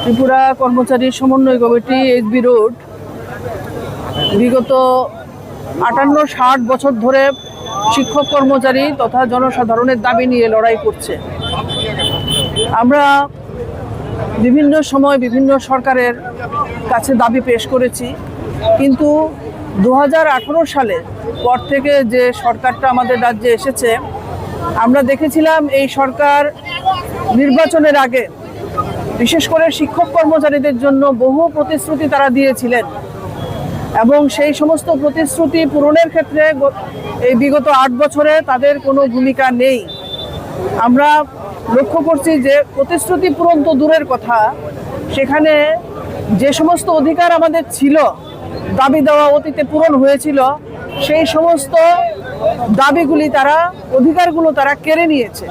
ত্রিপুরা কর্মচারী সমন্বয় committee HB road বিগত ৫৮-৬০ বছর ধরে শিক্ষক কর্মচারী তথা জনসাধারণের দাবি নিয়ে লড়াই করছে। আমরা বিভিন্ন সময় বিভিন্ন সরকারের কাছে দাবি পেশ করেছি, কিন্তু ২০১৮ সালে পর থেকে যে সরকারটা আমাদের রাজ্যে এসেছে, আমরা দেখেছিলাম এই সরকার নির্বাচনের আগে বিশেষ করে শিক্ষক কর্মচারীদের জন্য বহু প্রতিশ্রুতি তারা দিয়েছিলেন এবং সেই সমস্ত প্রতিশ্রুতি পূরণের ক্ষেত্রে এই বিগত ৮ বছরে তাদের কোনো ভূমিকা নেই। আমরা লক্ষ্য করছি যে প্রতিশ্রুতি পূরণ তো দূরের কথা, সেখানে যে সমস্ত অধিকার আমাদের ছিল, দাবি দেওয়া অতীতে পূরণ হয়েছিল, সেই সমস্ত দাবিগুলি অধিকারগুলো তারা কেড়ে নিয়েছে।